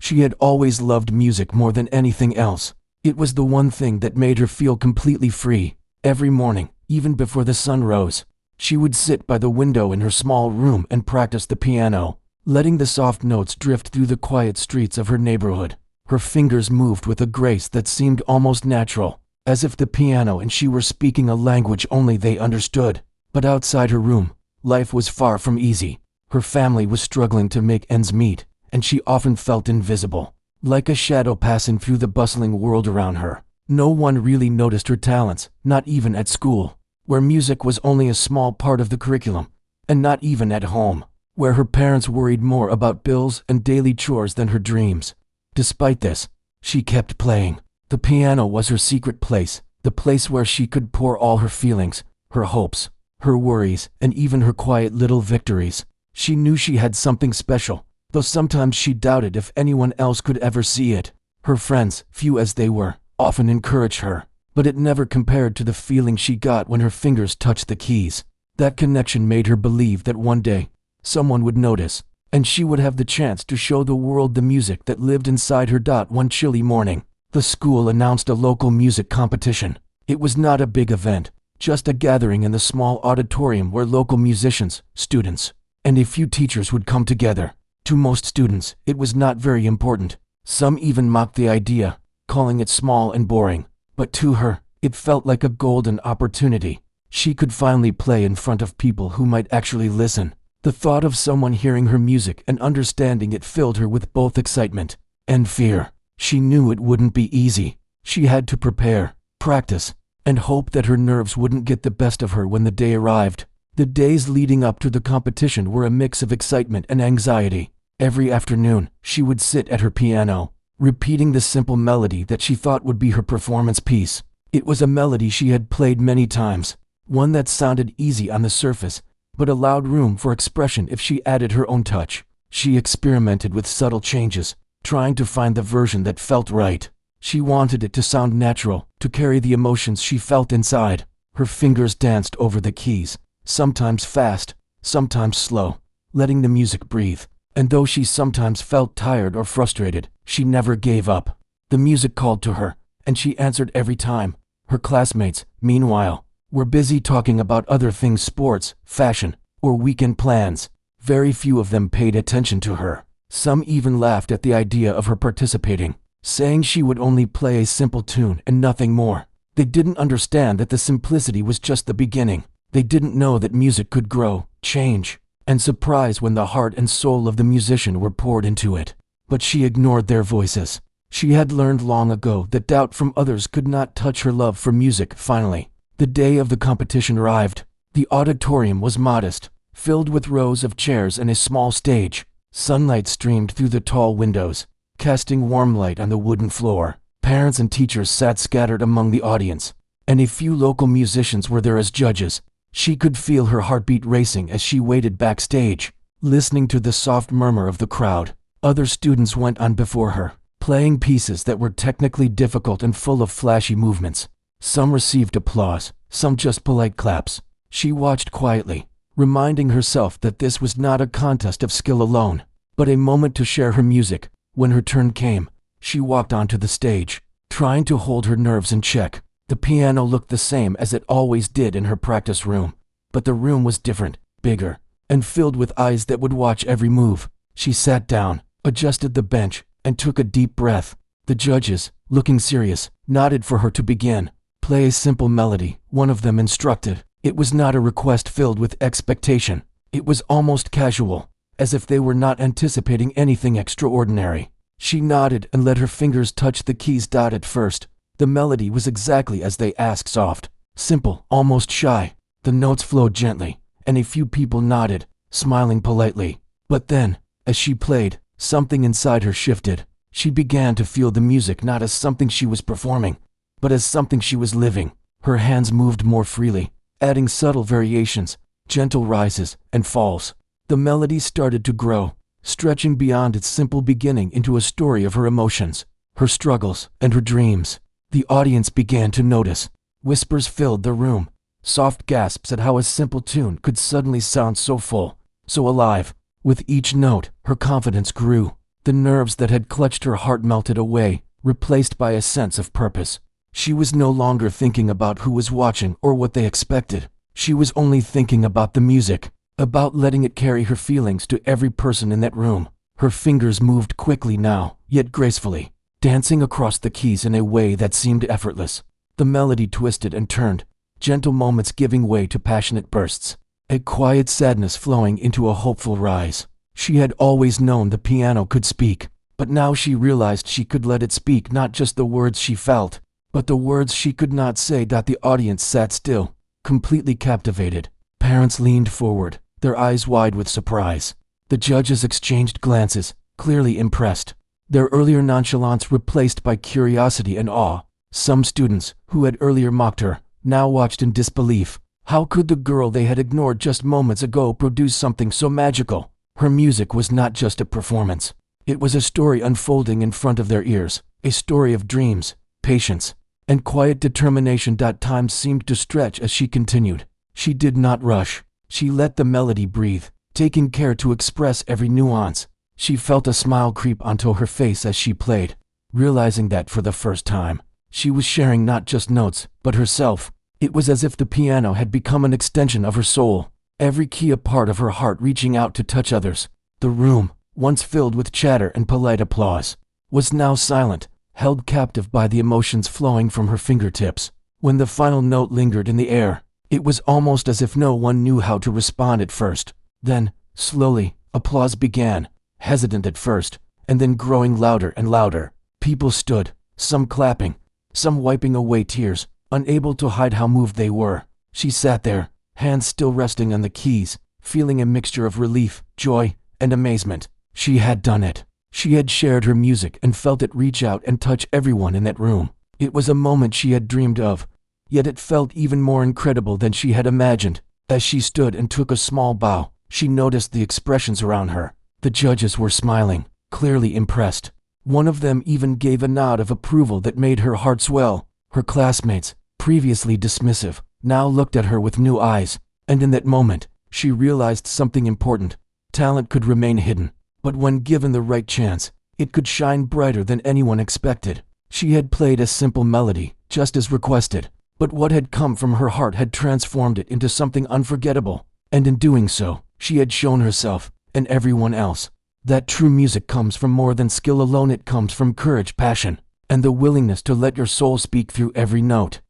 She had always loved music more than anything else. It was the one thing that made her feel completely free. Every morning, even before the sun rose, she would sit by the window in her small room and practice the piano, letting the soft notes drift through the quiet streets of her neighborhood. Her fingers moved with a grace that seemed almost natural, as if the piano and she were speaking a language only they understood. But outside her room, life was far from easy. Her family was struggling to make ends meet, and she often felt invisible, like a shadow passing through the bustling world around her. No one really noticed her talents, not even at school, where music was only a small part of the curriculum, and not even at home, where her parents worried more about bills and daily chores than her dreams. Despite this, she kept playing. The piano was her secret place, the place where she could pour all her feelings, her hopes, her worries, and even her quiet little victories. She knew she had something special, though sometimes she doubted if anyone else could ever see it. Her friends, few as they were, often encouraged her, but it never compared to the feeling she got when her fingers touched the keys. That connection made her believe that one day, someone would notice, and she would have the chance to show the world the music that lived inside her. One chilly morning, the school announced a local music competition. It was not a big event, just a gathering in the small auditorium where local musicians, students, and a few teachers would come together. To most students, it was not very important. Some even mocked the idea, calling it small and boring. But to her, it felt like a golden opportunity. She could finally play in front of people who might actually listen. The thought of someone hearing her music and understanding it filled her with both excitement and fear. She knew it wouldn't be easy. She had to prepare, practice, and hope that her nerves wouldn't get the best of her when the day arrived. The days leading up to the competition were a mix of excitement and anxiety. Every afternoon, she would sit at her piano, repeating the simple melody that she thought would be her performance piece. It was a melody she had played many times, one that sounded easy on the surface, but allowed room for expression if she added her own touch. She experimented with subtle changes, trying to find the version that felt right. She wanted it to sound natural, to carry the emotions she felt inside. Her fingers danced over the keys, sometimes fast, sometimes slow, letting the music breathe. And though she sometimes felt tired or frustrated, she never gave up. The music called to her, and she answered every time. Her classmates, meanwhile, were busy talking about other things: sports, fashion, or weekend plans. Very few of them paid attention to her. Some even laughed at the idea of her participating, saying she would only play a simple tune and nothing more. They didn't understand that the simplicity was just the beginning. They didn't know that music could grow, change, and surprise when the heart and soul of the musician were poured into it. But she ignored their voices. She had learned long ago that doubt from others could not touch her love for music. Finally, the day of the competition arrived. The auditorium was modest, filled with rows of chairs and a small stage. Sunlight streamed through the tall windows, casting warm light on the wooden floor. Parents and teachers sat scattered among the audience, and a few local musicians were there as judges. She could feel her heartbeat racing as she waited backstage, listening to the soft murmur of the crowd. Other students went on before her, playing pieces that were technically difficult and full of flashy movements. Some received applause, some just polite claps. She watched quietly, reminding herself that this was not a contest of skill alone, but a moment to share her music. When her turn came, she walked onto the stage, trying to hold her nerves in check. The piano looked the same as it always did in her practice room, but the room was different, bigger, and filled with eyes that would watch every move. She sat down, adjusted the bench, and took a deep breath. The judges, looking serious, nodded for her to begin. "Play a simple melody," one of them instructed. It was not a request filled with expectation. It was almost casual, as if they were not anticipating anything extraordinary. She nodded and let her fingers touch the keys. At first, the melody was exactly as they asked: soft, simple, almost shy. The notes flowed gently, and a few people nodded, smiling politely. But then, as she played, something inside her shifted. She began to feel the music not as something she was performing, but as something she was living. Her hands moved more freely, adding subtle variations, gentle rises and falls. The melody started to grow, stretching beyond its simple beginning into a story of her emotions, her struggles, and her dreams. The audience began to notice. Whispers filled the room, soft gasps at how a simple tune could suddenly sound so full, so alive. With each note, her confidence grew. The nerves that had clutched her heart melted away, replaced by a sense of purpose. She was no longer thinking about who was watching or what they expected. She was only thinking about the music, about letting it carry her feelings to every person in that room. Her fingers moved quickly now, yet gracefully, dancing across the keys in a way that seemed effortless. The melody twisted and turned, gentle moments giving way to passionate bursts, a quiet sadness flowing into a hopeful rise. She had always known the piano could speak, but now she realized she could let it speak not just the words she felt, but the words she could not say. The audience sat still, completely captivated. Parents leaned forward, their eyes wide with surprise. The judges exchanged glances, clearly impressed, their earlier nonchalance replaced by curiosity and awe. Some students, who had earlier mocked her, now watched in disbelief. How could the girl they had ignored just moments ago produce something so magical? Her music was not just a performance. It was a story unfolding in front of their ears, a story of dreams, patience, and quiet determination. Time seemed to stretch as she continued. She did not rush. She let the melody breathe, taking care to express every nuance. She felt a smile creep onto her face as she played, realizing that for the first time, she was sharing not just notes, but herself. It was as if the piano had become an extension of her soul, every key a part of her heart reaching out to touch others. The room, once filled with chatter and polite applause, was now silent, held captive by the emotions flowing from her fingertips. When the final note lingered in the air, it was almost as if no one knew how to respond at first. Then, slowly, applause began, hesitant at first, and then growing louder and louder. People stood, some clapping, some wiping away tears, unable to hide how moved they were. She sat there, hands still resting on the keys, feeling a mixture of relief, joy, and amazement. She had done it. She had shared her music and felt it reach out and touch everyone in that room. It was a moment she had dreamed of, yet it felt even more incredible than she had imagined. As she stood and took a small bow, she noticed the expressions around her. The judges were smiling, clearly impressed. One of them even gave a nod of approval that made her heart swell. Her classmates, previously dismissive, now looked at her with new eyes, and in that moment, she realized something important. Talent could remain hidden, but when given the right chance, it could shine brighter than anyone expected. She had played a simple melody, just as requested, but what had come from her heart had transformed it into something unforgettable, and in doing so, she had shown herself, and everyone else, that true music comes from more than skill alone. It comes from courage, passion, and the willingness to let your soul speak through every note.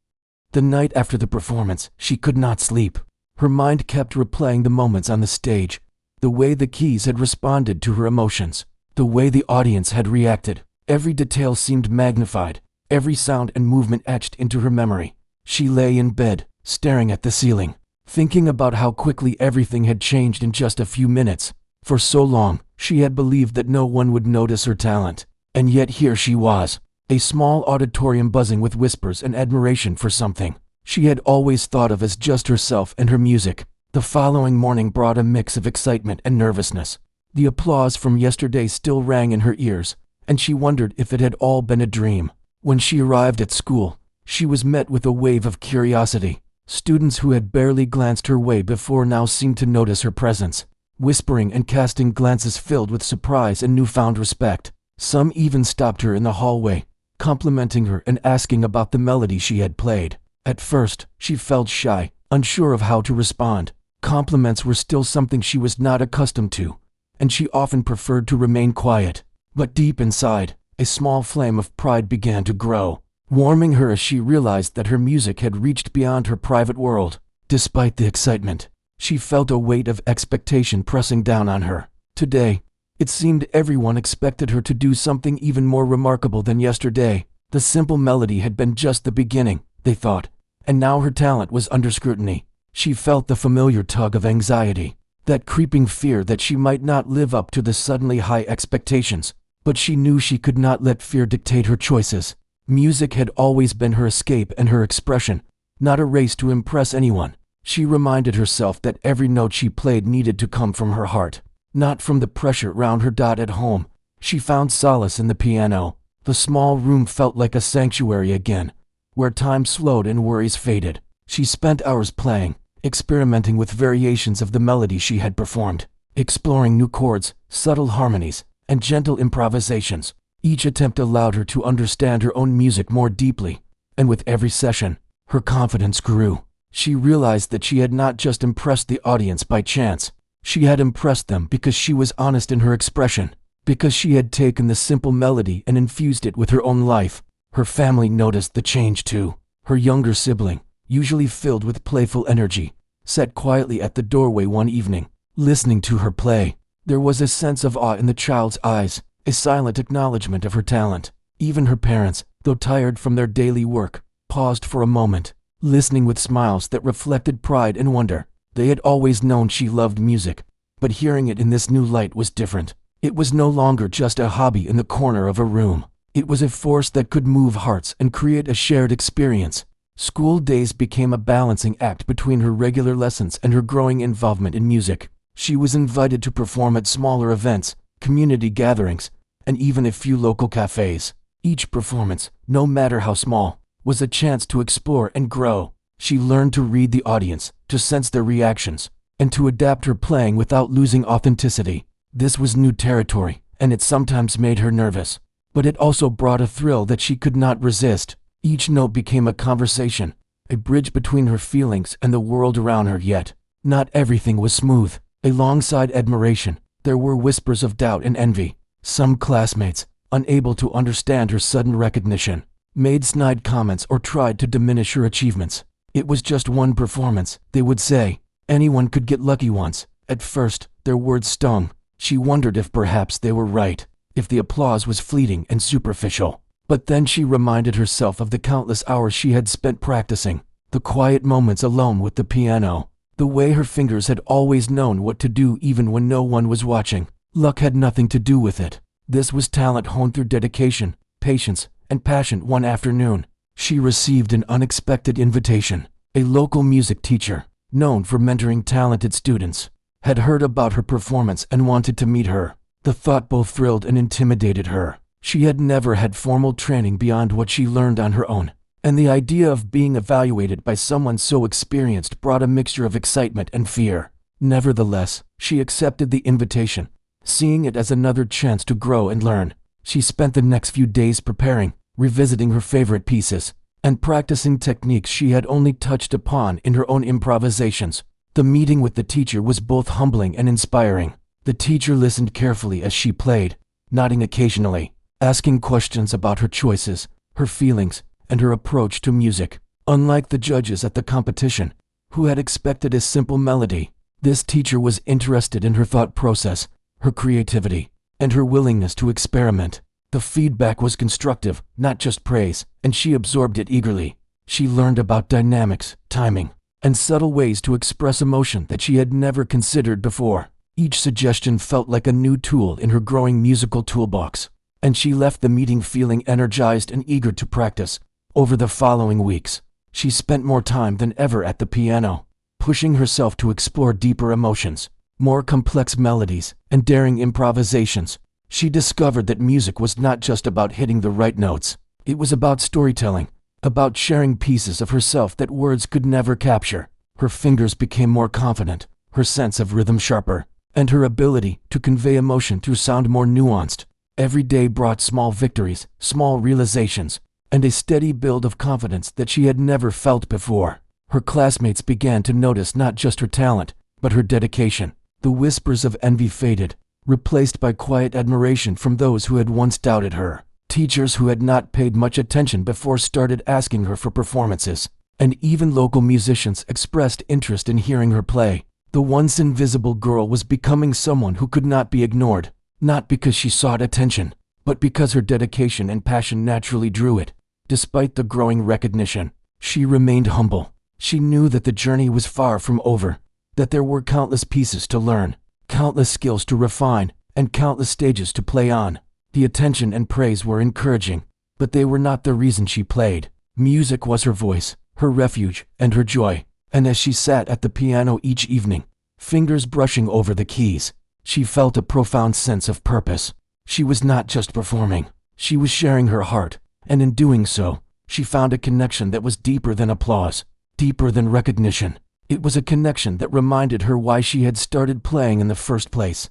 The night after the performance, she could not sleep. Her mind kept replaying the moments on the stage, the way the keys had responded to her emotions, the way the audience had reacted. Every detail seemed magnified, every sound and movement etched into her memory. She lay in bed, staring at the ceiling, thinking about how quickly everything had changed in just a few minutes. For so long, she had believed that no one would notice her talent, and yet here she was, a small auditorium buzzing with whispers and admiration for something she had always thought of as just herself and her music. The following morning brought a mix of excitement and nervousness. The applause from yesterday still rang in her ears, and she wondered if it had all been a dream. When she arrived at school, she was met with a wave of curiosity. Students who had barely glanced her way before now seemed to notice her presence, whispering and casting glances filled with surprise and newfound respect. Some even stopped her in the hallway, complimenting her and asking about the melody she had played. At first, she felt shy, unsure of how to respond. Compliments were still something she was not accustomed to, and she often preferred to remain quiet. But deep inside, a small flame of pride began to grow, warming her as she realized that her music had reached beyond her private world. Despite the excitement, she felt a weight of expectation pressing down on her. Today, it seemed everyone expected her to do something even more remarkable than yesterday. The simple melody had been just the beginning, they thought, and now her talent was under scrutiny. She felt the familiar tug of anxiety, that creeping fear that she might not live up to the suddenly high expectations. But she knew she could not let fear dictate her choices. Music had always been her escape and her expression, not a race to impress anyone. She reminded herself that every note she played needed to come from her heart, not from the pressure around her. At home, she found solace in the piano. The small room felt like a sanctuary again, where time slowed and worries faded. She spent hours playing, experimenting with variations of the melody she had performed, exploring new chords, subtle harmonies, and gentle improvisations. Each attempt allowed her to understand her own music more deeply, and with every session, her confidence grew. She realized that she had not just impressed the audience by chance. She had impressed them because she was honest in her expression, because she had taken the simple melody and infused it with her own life. Her family noticed the change too. Her younger sibling, usually filled with playful energy, sat quietly at the doorway one evening, listening to her play. There was a sense of awe in the child's eyes, a silent acknowledgement of her talent. Even her parents, though tired from their daily work, paused for a moment, listening with smiles that reflected pride and wonder. They had always known she loved music, but hearing it in this new light was different. It was no longer just a hobby in the corner of a room. It was a force that could move hearts and create a shared experience. School days became a balancing act between her regular lessons and her growing involvement in music. She was invited to perform at smaller events, community gatherings, and even a few local cafes. Each performance, no matter how small, was a chance to explore and grow. She learned to read the audience, to sense their reactions, and to adapt her playing without losing authenticity. This was new territory, and it sometimes made her nervous. But it also brought a thrill that she could not resist. Each note became a conversation, a bridge between her feelings and the world around her. Yet, not everything was smooth. Alongside admiration, there were whispers of doubt and envy. Some classmates, unable to understand her sudden recognition, made snide comments or tried to diminish her achievements. It was just one performance, they would say. Anyone could get lucky once. At first, their words stung. She wondered if perhaps they were right, if the applause was fleeting and superficial. But then she reminded herself of the countless hours she had spent practicing, the quiet moments alone with the piano, the way her fingers had always known what to do even when no one was watching. Luck had nothing to do with it. This was talent honed through dedication, patience, and passion. One afternoon, she received an unexpected invitation. A local music teacher, known for mentoring talented students, had heard about her performance and wanted to meet her. The thought both thrilled and intimidated her. She had never had formal training beyond what she learned on her own, and the idea of being evaluated by someone so experienced brought a mixture of excitement and fear. Nevertheless, she accepted the invitation, seeing it as another chance to grow and learn. She spent the next few days preparing, revisiting her favorite pieces, and practicing techniques she had only touched upon in her own improvisations. The meeting with the teacher was both humbling and inspiring. The teacher listened carefully as she played, nodding occasionally, asking questions about her choices, her feelings, and her approach to music. Unlike the judges at the competition, who had expected a simple melody, this teacher was interested in her thought process, her creativity, and her willingness to experiment. The feedback was constructive, not just praise, and she absorbed it eagerly. She learned about dynamics, timing, and subtle ways to express emotion that she had never considered before. Each suggestion felt like a new tool in her growing musical toolbox, and she left the meeting feeling energized and eager to practice. Over the following weeks, she spent more time than ever at the piano, pushing herself to explore deeper emotions, more complex melodies, and daring improvisations. She discovered that music was not just about hitting the right notes. It was about storytelling, about sharing pieces of herself that words could never capture. Her fingers became more confident, her sense of rhythm sharper, and her ability to convey emotion through sound more nuanced. Every day brought small victories, small realizations, and a steady build of confidence that she had never felt before. Her classmates began to notice not just her talent, but her dedication. The whispers of envy faded, replaced by quiet admiration from those who had once doubted her. Teachers who had not paid much attention before started asking her for performances, and even local musicians expressed interest in hearing her play. The once invisible girl was becoming someone who could not be ignored, not because she sought attention, but because her dedication and passion naturally drew it. Despite the growing recognition, she remained humble. She knew that the journey was far from over, that there were countless pieces to learn, countless skills to refine, and countless stages to play on. The attention and praise were encouraging, but they were not the reason she played. Music was her voice, her refuge, and her joy. And as she sat at the piano each evening, fingers brushing over the keys, she felt a profound sense of purpose. She was not just performing, she was sharing her heart, and in doing so, she found a connection that was deeper than applause, deeper than recognition. It was a connection that reminded her why she had started playing in the first place.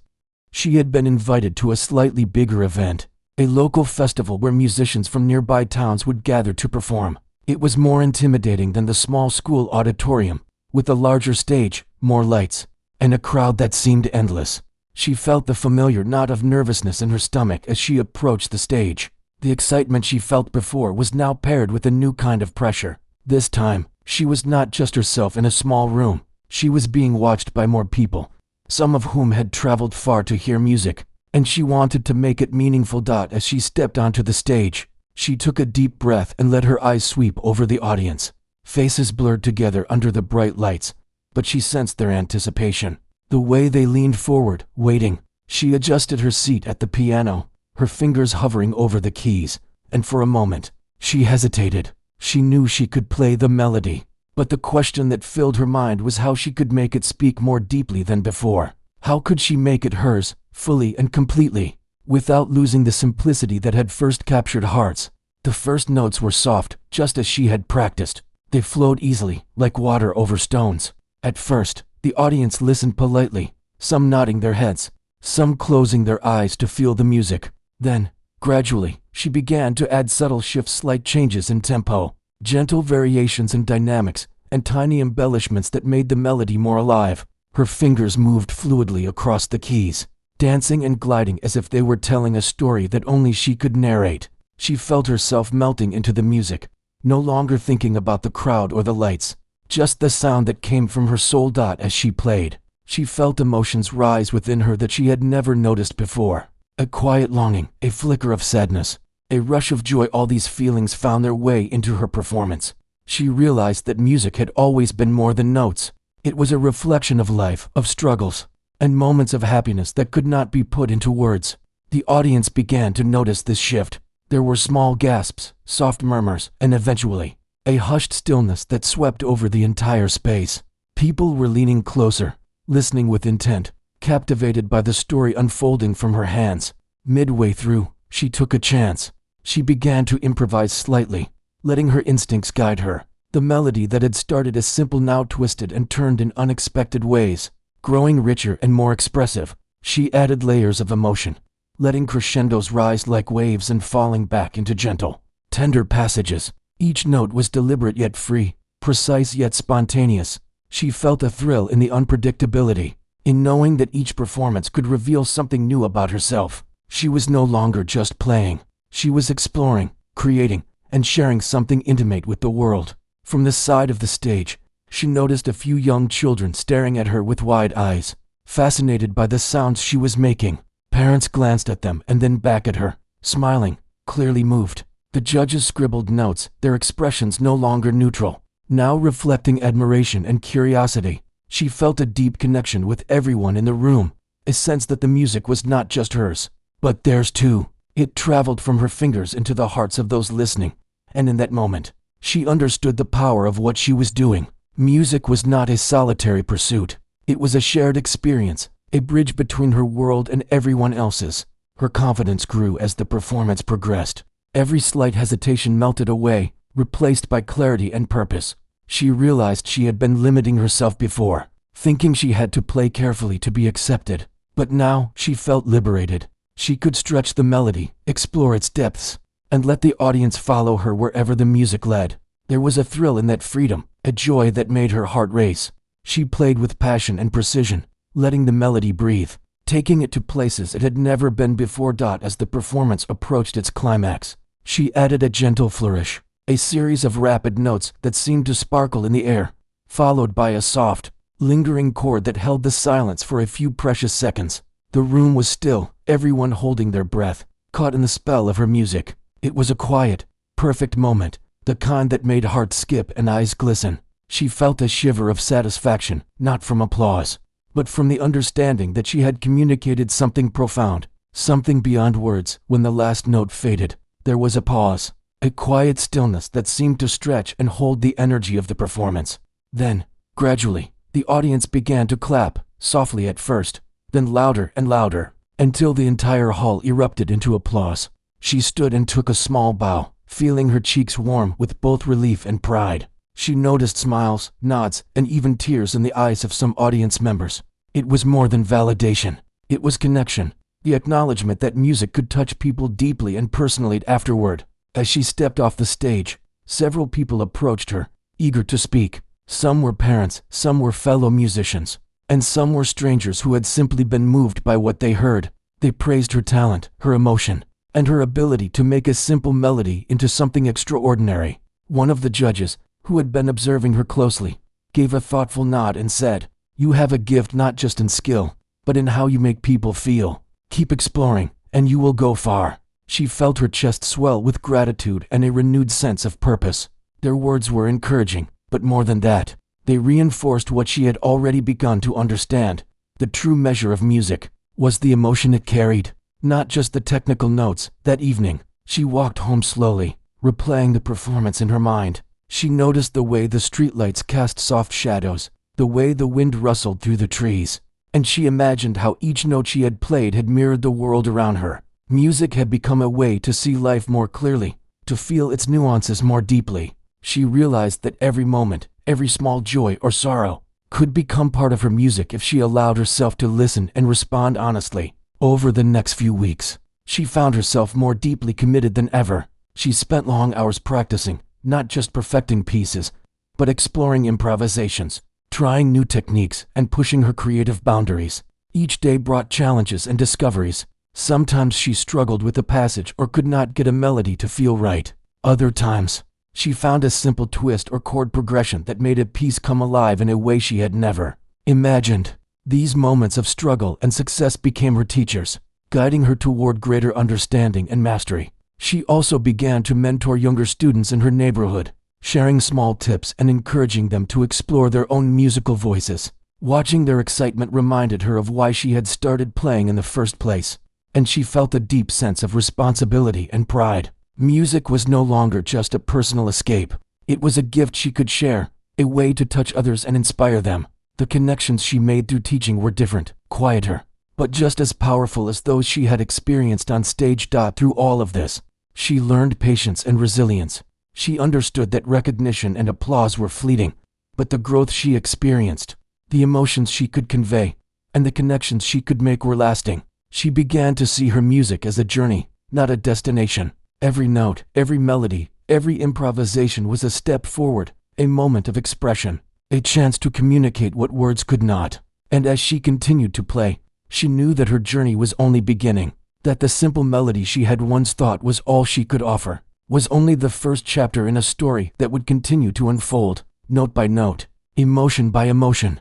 She had been invited to a slightly bigger event, a local festival where musicians from nearby towns would gather to perform. It was more intimidating than the small school auditorium, with a larger stage, more lights, and a crowd that seemed endless. She felt the familiar knot of nervousness in her stomach as she approached the stage. The excitement she felt before was now paired with a new kind of pressure. This time, she was not just herself in a small room. She was being watched by more people, some of whom had traveled far to hear music, and she wanted to make it meaningful. As she stepped onto the stage, she took a deep breath and let her eyes sweep over the audience. Faces blurred together under the bright lights, but she sensed their anticipation. The way they leaned forward, waiting. She adjusted her seat at the piano, her fingers hovering over the keys, and for a moment, she hesitated. She knew she could play the melody, but the question that filled her mind was how she could make it speak more deeply than before. How could she make it hers, fully and completely, without losing the simplicity that had first captured hearts? The first notes were soft, just as she had practiced. They flowed easily, like water over stones. At first, the audience listened politely, some nodding their heads, some closing their eyes to feel the music. Then, gradually, she began to add subtle shifts, slight changes in tempo, gentle variations in dynamics, and tiny embellishments that made the melody more alive. Her fingers moved fluidly across the keys, dancing and gliding as if they were telling a story that only she could narrate. She felt herself melting into the music, no longer thinking about the crowd or the lights, just the sound that came from her soul. As she played, she felt emotions rise within her that she had never noticed before. A quiet longing, a flicker of sadness, a rush of joy. All these feelings found their way into her performance. She realized that music had always been more than notes. It was a reflection of life, of struggles, and moments of happiness that could not be put into words. The audience began to notice this shift. There were small gasps, soft murmurs, and eventually, a hushed stillness that swept over the entire space. People were leaning closer, listening with intent, captivated by the story unfolding from her hands. Midway through, she took a chance. She began to improvise slightly, letting her instincts guide her. The melody that had started as simple now twisted and turned in unexpected ways, growing richer and more expressive. She added layers of emotion, letting crescendos rise like waves and falling back into gentle, tender passages. Each note was deliberate yet free, precise yet spontaneous. She felt a thrill in the unpredictability, in knowing that each performance could reveal something new about herself. She was no longer just playing. She was exploring, creating, and sharing something intimate with the world. From the side of the stage, she noticed a few young children staring at her with wide eyes, fascinated by the sounds she was making. Parents glanced at them and then back at her, smiling, clearly moved. The judges scribbled notes, their expressions no longer neutral, now reflecting admiration and curiosity. She felt a deep connection with everyone in the room, a sense that the music was not just hers, but theirs too. It traveled from her fingers into the hearts of those listening, and in that moment, she understood the power of what she was doing. Music was not a solitary pursuit. It was a shared experience, a bridge between her world and everyone else's. Her confidence grew as the performance progressed. Every slight hesitation melted away, replaced by clarity and purpose. She realized she had been limiting herself before, thinking she had to play carefully to be accepted. But now she felt liberated. She could stretch the melody, explore its depths, and let the audience follow her wherever the music led. There was a thrill in that freedom, a joy that made her heart race. She played with passion and precision, letting the melody breathe, taking it to places it had never been before. As the performance approached its climax, she added a gentle flourish, a series of rapid notes that seemed to sparkle in the air, followed by a soft, lingering chord that held the silence for a few precious seconds. The room was still, everyone holding their breath, caught in the spell of her music. It was a quiet, perfect moment, the kind that made hearts skip and eyes glisten. She felt a shiver of satisfaction, not from applause, but from the understanding that she had communicated something profound, something beyond words. When the last note faded, there was a pause, a quiet stillness that seemed to stretch and hold the energy of the performance. Then, gradually, the audience began to clap, softly at first, then louder and louder, until the entire hall erupted into applause. She stood and took a small bow, feeling her cheeks warm with both relief and pride. She noticed smiles, nods, and even tears in the eyes of some audience members. It was more than validation. It was connection, the acknowledgement that music could touch people deeply and personally afterward. As she stepped off the stage, several people approached her, eager to speak. Some were parents, some were fellow musicians, and some were strangers who had simply been moved by what they heard. They praised her talent, her emotion, and her ability to make a simple melody into something extraordinary. One of the judges, who had been observing her closely, gave a thoughtful nod and said, "You have a gift not just in skill, but in how you make people feel. Keep exploring, and you will go far." She felt her chest swell with gratitude and a renewed sense of purpose. Their words were encouraging, but more than that, they reinforced what she had already begun to understand. The true measure of music was the emotion it carried, not just the technical notes. That evening, she walked home slowly, replaying the performance in her mind. She noticed the way the streetlights cast soft shadows, the way the wind rustled through the trees, and she imagined how each note she had played had mirrored the world around her. Music had become a way to see life more clearly, to feel its nuances more deeply. She realized that every moment, every small joy or sorrow, could become part of her music if she allowed herself to listen and respond honestly. Over the next few weeks, she found herself more deeply committed than ever. She spent long hours practicing, not just perfecting pieces, but exploring improvisations, trying new techniques, and pushing her creative boundaries. Each day brought challenges and discoveries. Sometimes she struggled with a passage or could not get a melody to feel right. Other times, she found a simple twist or chord progression that made a piece come alive in a way she had never imagined. These moments of struggle and success became her teachers, guiding her toward greater understanding and mastery. She also began to mentor younger students in her neighborhood, sharing small tips and encouraging them to explore their own musical voices. Watching their excitement reminded her of why she had started playing in the first place, and she felt a deep sense of responsibility and pride. Music was no longer just a personal escape. It was a gift she could share, a way to touch others and inspire them. The connections she made through teaching were different, quieter, but just as powerful as those she had experienced on stage. Through all of this, she learned patience and resilience. She understood that recognition and applause were fleeting, but the growth she experienced, the emotions she could convey, and the connections she could make were lasting. She began to see her music as a journey, not a destination. Every note, every melody, every improvisation was a step forward, a moment of expression, a chance to communicate what words could not. And as she continued to play, she knew that her journey was only beginning, that the simple melody she had once thought was all she could offer was only the first chapter in a story that would continue to unfold, note by note, emotion by emotion.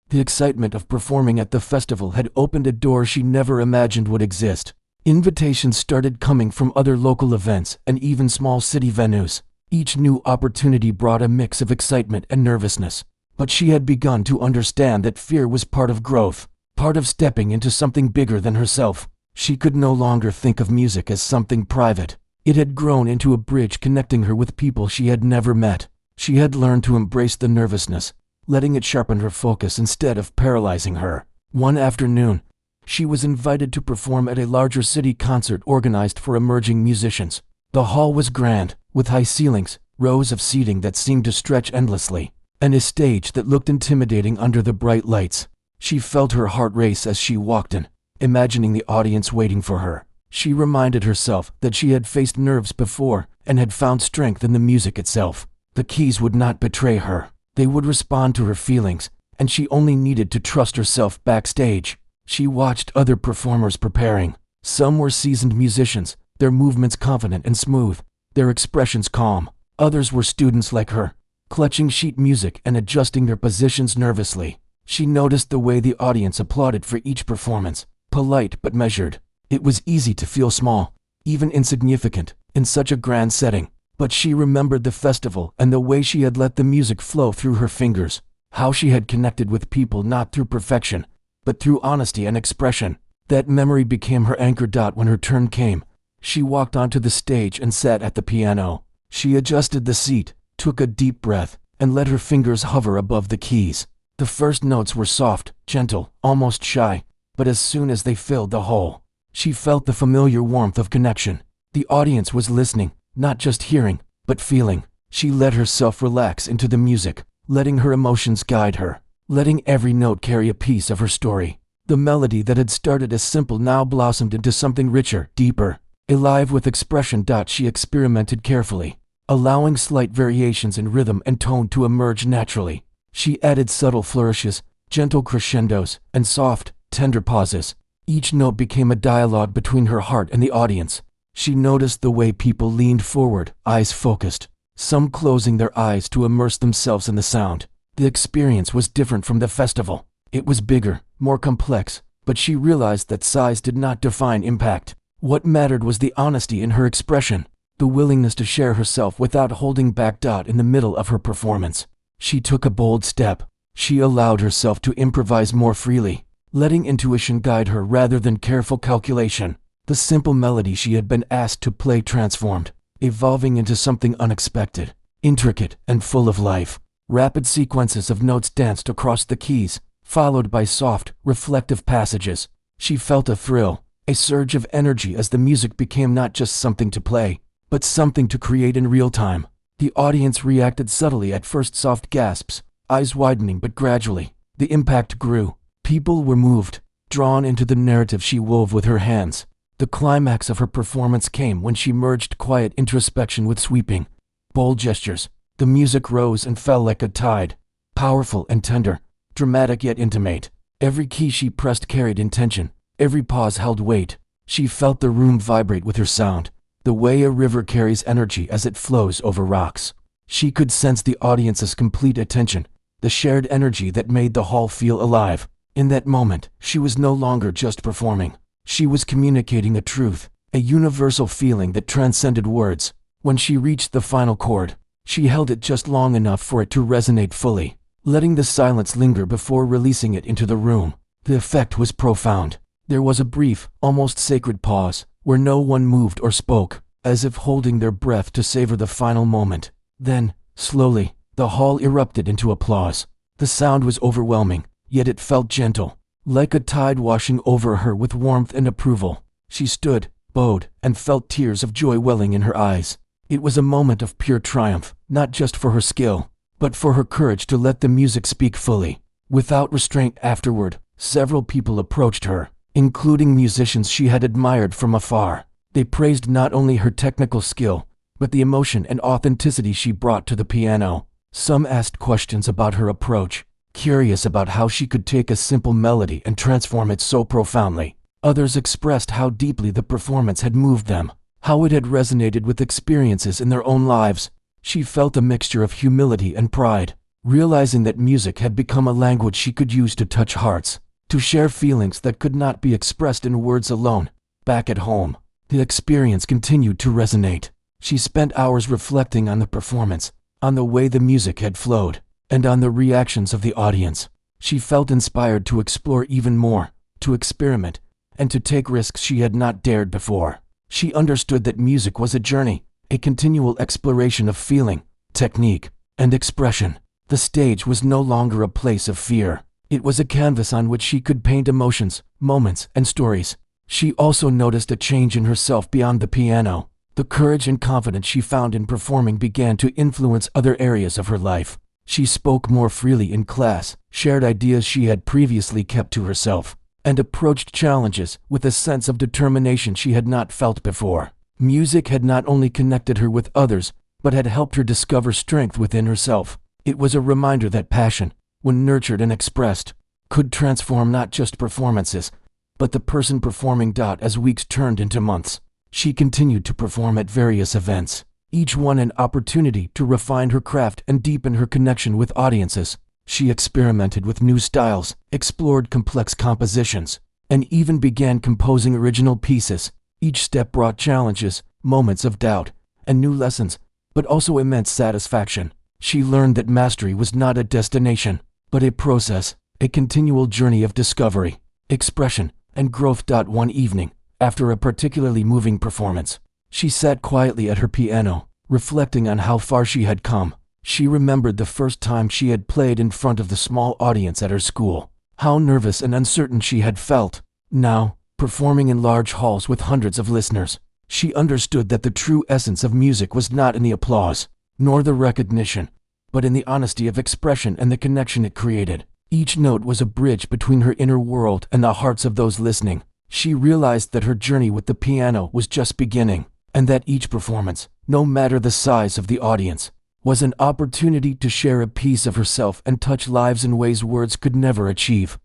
The excitement of performing at the festival had opened a door she never imagined would exist. Invitations started coming from other local events and even small city venues. Each new opportunity brought a mix of excitement and nervousness, but she had begun to understand that fear was part of growth, part of stepping into something bigger than herself. She could no longer think of music as something private. It had grown into a bridge connecting her with people she had never met. She had learned to embrace the nervousness, letting it sharpen her focus instead of paralyzing her. One afternoon, she was invited to perform at a larger city concert organized for emerging musicians. The hall was grand, with high ceilings, rows of seating that seemed to stretch endlessly, and a stage that looked intimidating under the bright lights. She felt her heart race as she walked in, imagining the audience waiting for her. She reminded herself that she had faced nerves before and had found strength in the music itself. The keys would not betray her. They would respond to her feelings, and she only needed to trust herself backstage. She watched other performers preparing. Some were seasoned musicians, their movements confident and smooth, their expressions calm. Others were students like her, clutching sheet music and adjusting their positions nervously. She noticed the way the audience applauded for each performance, polite but measured. It was easy to feel small, even insignificant, in such a grand setting. But she remembered the festival and the way she had let the music flow through her fingers, how she had connected with people not through perfection, but through honesty and expression. That memory became her anchor. When her turn came, she walked onto the stage and sat at the piano. She adjusted the seat, took a deep breath, and let her fingers hover above the keys. The first notes were soft, gentle, almost shy, but as soon as they filled the whole, she felt the familiar warmth of connection. The audience was listening, not just hearing, but feeling. She let herself relax into the music, letting her emotions guide her, letting every note carry a piece of her story. The melody that had started as simple now blossomed into something richer, deeper, alive with expression. She experimented carefully, allowing slight variations in rhythm and tone to emerge naturally. She added subtle flourishes, gentle crescendos, and soft, tender pauses. Each note became a dialogue between her heart and the audience. She noticed the way people leaned forward, eyes focused, some closing their eyes to immerse themselves in the sound. The experience was different from the festival. It was bigger, more complex, but she realized that size did not define impact. What mattered was the honesty in her expression, the willingness to share herself without holding back. In the middle of her performance, she took a bold step. She allowed herself to improvise more freely, letting intuition guide her rather than careful calculation. The simple melody she had been asked to play transformed, evolving into something unexpected, intricate, and full of life. Rapid sequences of notes danced across the keys, followed by soft, reflective passages. She felt a thrill, a surge of energy as the music became not just something to play, but something to create in real time. The audience reacted subtly at first, soft gasps, eyes widening, but gradually, the impact grew. People were moved, drawn into the narrative she wove with her hands. The climax of her performance came when she merged quiet introspection with sweeping, bold gestures. The music rose and fell like a tide, powerful and tender, dramatic yet intimate. Every key she pressed carried intention, every pause held weight. She felt the room vibrate with her sound, the way a river carries energy as it flows over rocks. She could sense the audience's complete attention, the shared energy that made the hall feel alive. In that moment, she was no longer just performing. She was communicating a truth, a universal feeling that transcended words. When she reached the final chord, she held it just long enough for it to resonate fully, letting the silence linger before releasing it into the room. The effect was profound. There was a brief, almost sacred pause, where no one moved or spoke, as if holding their breath to savor the final moment. Then, slowly, the hall erupted into applause. The sound was overwhelming, yet it felt gentle, like a tide washing over her with warmth and approval. She stood, bowed, and felt tears of joy welling in her eyes. It was a moment of pure triumph, not just for her skill, but for her courage to let the music speak fully, without restraint. Afterward, several people approached her, including musicians she had admired from afar. They praised not only her technical skill, but the emotion and authenticity she brought to the piano. Some asked questions about her approach, curious about how she could take a simple melody and transform it so profoundly. Others expressed how deeply the performance had moved them, how it had resonated with experiences in their own lives. She felt a mixture of humility and pride, realizing that music had become a language she could use to touch hearts, to share feelings that could not be expressed in words alone. Back at home, the experience continued to resonate. She spent hours reflecting on the performance, on the way the music had flowed, and on the reactions of the audience. She felt inspired to explore even more, to experiment, and to take risks she had not dared before. She understood that music was a journey, a continual exploration of feeling, technique, and expression. The stage was no longer a place of fear. It was a canvas on which she could paint emotions, moments, and stories. She also noticed a change in herself beyond the piano. The courage and confidence she found in performing began to influence other areas of her life. She spoke more freely in class, shared ideas she had previously kept to herself, and approached challenges with a sense of determination she had not felt before. Music had not only connected her with others, but had helped her discover strength within herself. It was a reminder that passion, when nurtured and expressed, could transform not just performances, but the person performing. As weeks turned into months, she continued to perform at various events, each one an opportunity to refine her craft and deepen her connection with audiences. She experimented with new styles, explored complex compositions, and even began composing original pieces. Each step brought challenges, moments of doubt, and new lessons, but also immense satisfaction. She learned that mastery was not a destination, but a process, a continual journey of discovery, expression, and growth. One evening, after a particularly moving performance, she sat quietly at her piano, reflecting on how far she had come. She remembered the first time she had played in front of the small audience at her school, how nervous and uncertain she had felt. Now, performing in large halls with hundreds of listeners, she understood that the true essence of music was not in the applause, nor the recognition, but in the honesty of expression and the connection it created. Each note was a bridge between her inner world and the hearts of those listening. She realized that her journey with the piano was just beginning, and that each performance, no matter the size of the audience, was an opportunity to share a piece of herself and touch lives in ways words could never achieve.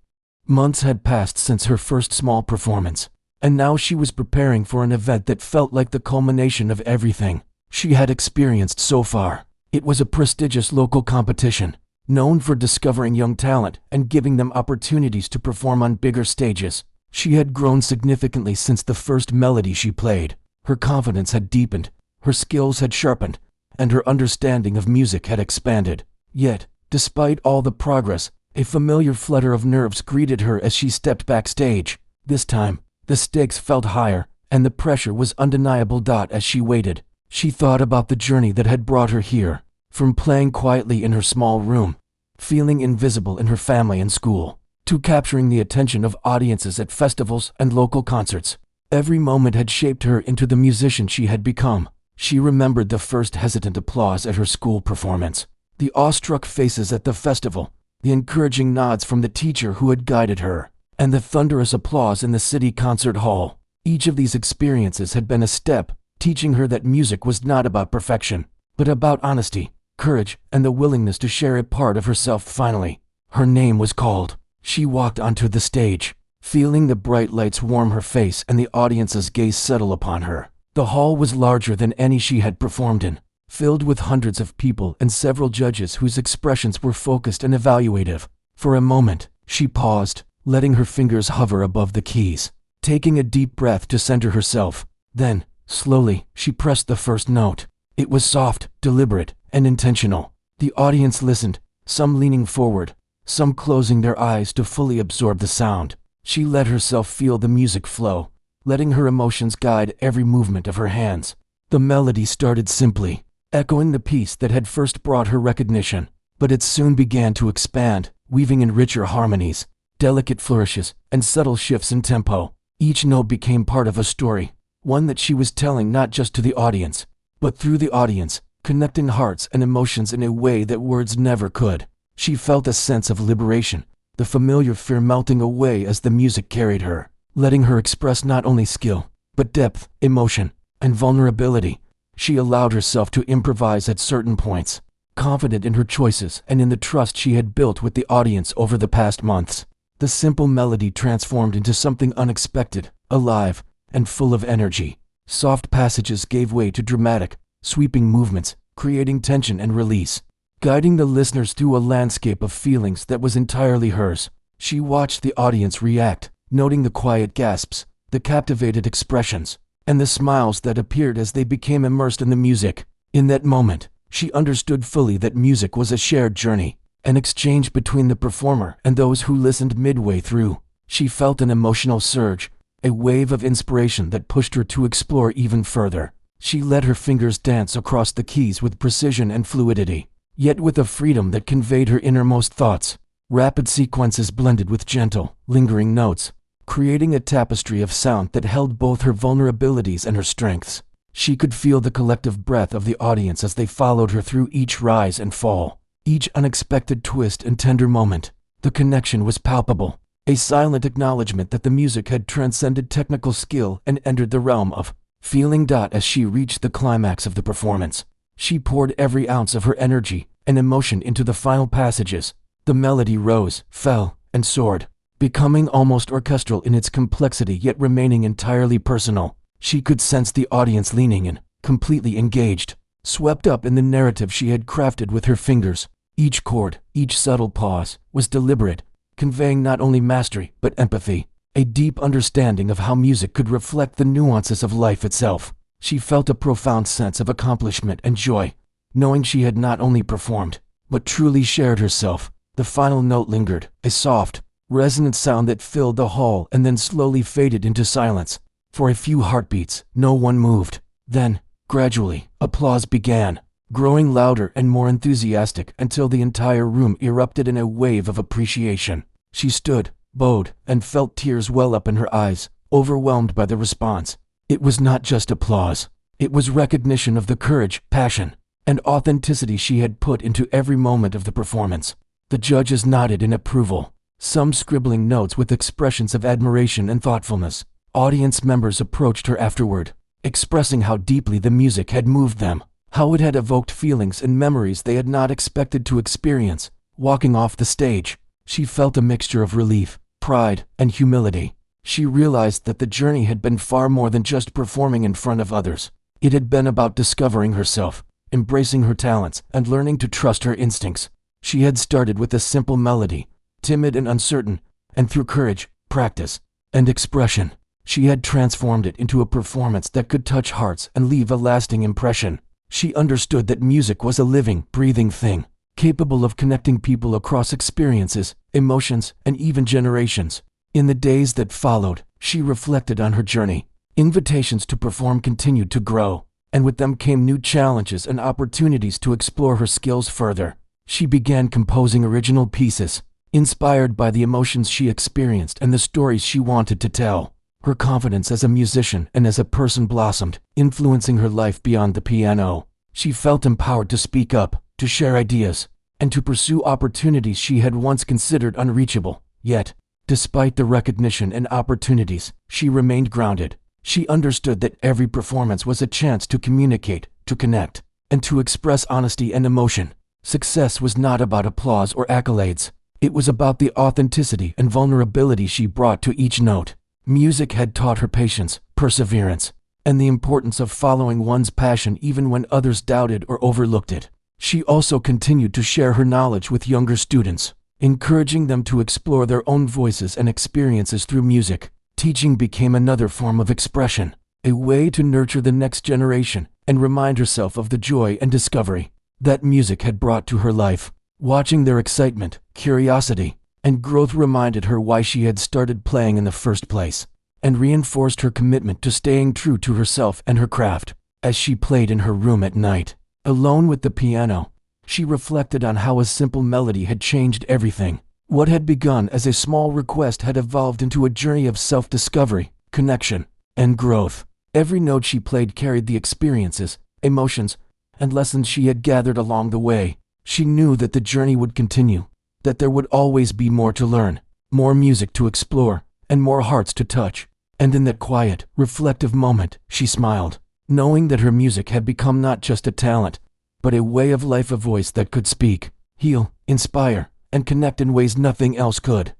Months had passed since her first small performance, and now she was preparing for an event that felt like the culmination of everything she had experienced so far. It was a prestigious local competition, known for discovering young talent and giving them opportunities to perform on bigger stages. She had grown significantly since the first melody she played. Her confidence had deepened, her skills had sharpened, and her understanding of music had expanded. Yet, despite all the progress, a familiar flutter of nerves greeted her as she stepped backstage. This time, the stakes felt higher, and the pressure was undeniable. As she waited, she thought about the journey that had brought her here, from playing quietly in her small room, feeling invisible in her family and school, to capturing the attention of audiences at festivals and local concerts. Every moment had shaped her into the musician she had become. She remembered the first hesitant applause at her school performance, the awestruck faces at the festival, the encouraging nods from the teacher who had guided her, and the thunderous applause in the city concert hall. Each of these experiences had been a step, teaching her that music was not about perfection, but about honesty, courage, and the willingness to share a part of herself. Finally, her name was called. She walked onto the stage, feeling the bright lights warm her face and the audience's gaze settle upon her. The hall was larger than any she had performed in, filled with hundreds of people and several judges whose expressions were focused and evaluative. For a moment, she paused, letting her fingers hover above the keys, taking a deep breath to center herself. Then, slowly, she pressed the first note. It was soft, deliberate, and intentional. The audience listened, some leaning forward, some closing their eyes to fully absorb the sound. She let herself feel the music flow, letting her emotions guide every movement of her hands. The melody started simply, echoing the piece that had first brought her recognition, but it soon began to expand, weaving in richer harmonies, delicate flourishes, and subtle shifts in tempo. Each note became part of a story, one that she was telling not just to the audience, but through the audience, connecting hearts and emotions in a way that words never could. She felt a sense of liberation, the familiar fear melting away as the music carried her, letting her express not only skill, but depth, emotion, and vulnerability. She allowed herself to improvise at certain points, confident in her choices and in the trust she had built with the audience over the past months. The simple melody transformed into something unexpected, alive, and full of energy. Soft passages gave way to dramatic, sweeping movements, creating tension and release, guiding the listeners through a landscape of feelings that was entirely hers. She watched the audience react, noting the quiet gasps, the captivated expressions, and the smiles that appeared as they became immersed in the music. In that moment, she understood fully that music was a shared journey, an exchange between the performer and those who listened. Midway through, she felt an emotional surge, a wave of inspiration that pushed her to explore even further. She let her fingers dance across the keys with precision and fluidity, yet with a freedom that conveyed her innermost thoughts. Rapid sequences blended with gentle, lingering notes, creating a tapestry of sound that held both her vulnerabilities and her strengths. She could feel the collective breath of the audience as they followed her through each rise and fall, each unexpected twist and tender moment. The connection was palpable, a silent acknowledgement that the music had transcended technical skill and entered the realm of feeling. As she reached the climax of the performance, she poured every ounce of her energy and emotion into the final passages. The melody rose, fell, and soared, becoming almost orchestral in its complexity yet remaining entirely personal. She could sense the audience leaning in, completely engaged, swept up in the narrative she had crafted with her fingers. Each chord, each subtle pause, was deliberate, conveying not only mastery but empathy, a deep understanding of how music could reflect the nuances of life itself. She felt a profound sense of accomplishment and joy, knowing she had not only performed, but truly shared herself. The final note lingered, a soft, resonant sound that filled the hall and then slowly faded into silence. For a few heartbeats, no one moved. Then, gradually, applause began, growing louder and more enthusiastic until the entire room erupted in a wave of appreciation. She stood, bowed, and felt tears well up in her eyes, overwhelmed by the response. It was not just applause. It was recognition of the courage, passion, and authenticity she had put into every moment of the performance. The judges nodded in approval, some scribbling notes with expressions of admiration and thoughtfulness. Audience members approached her afterward, expressing how deeply the music had moved them, how it had evoked feelings and memories they had not expected to experience. Walking off the stage, she felt a mixture of relief, pride, and humility. She realized that the journey had been far more than just performing in front of others. It had been about discovering herself, embracing her talents, and learning to trust her instincts. She had started with a simple melody, timid and uncertain, and through courage, practice, and expression, she had transformed it into a performance that could touch hearts and leave a lasting impression. She understood that music was a living, breathing thing, capable of connecting people across experiences, emotions, and even generations. In the days that followed, she reflected on her journey. Invitations to perform continued to grow, and with them came new challenges and opportunities to explore her skills further. She began composing original pieces, inspired by the emotions she experienced and the stories she wanted to tell. Her confidence as a musician and as a person blossomed, influencing her life beyond the piano. She felt empowered to speak up, to share ideas, and to pursue opportunities she had once considered unreachable. Yet, despite the recognition and opportunities, she remained grounded. She understood that every performance was a chance to communicate, to connect, and to express honesty and emotion. Success was not about applause or accolades. It was about the authenticity and vulnerability she brought to each note. Music had taught her patience, perseverance, and the importance of following one's passion even when others doubted or overlooked it. She also continued to share her knowledge with younger students, encouraging them to explore their own voices and experiences through music. Teaching became another form of expression, a way to nurture the next generation and remind herself of the joy and discovery that music had brought to her life. Watching their excitement, curiosity, and growth reminded her why she had started playing in the first place, and reinforced her commitment to staying true to herself and her craft. As she played in her room at night, alone with the piano, she reflected on how a simple melody had changed everything. What had begun as a small request had evolved into a journey of self-discovery, connection, and growth. Every note she played carried the experiences, emotions, and lessons she had gathered along the way. She knew that the journey would continue, that there would always be more to learn, more music to explore, and more hearts to touch. And in that quiet, reflective moment, she smiled, knowing that her music had become not just a talent, but a way of life, a voice that could speak, heal, inspire, and connect in ways nothing else could.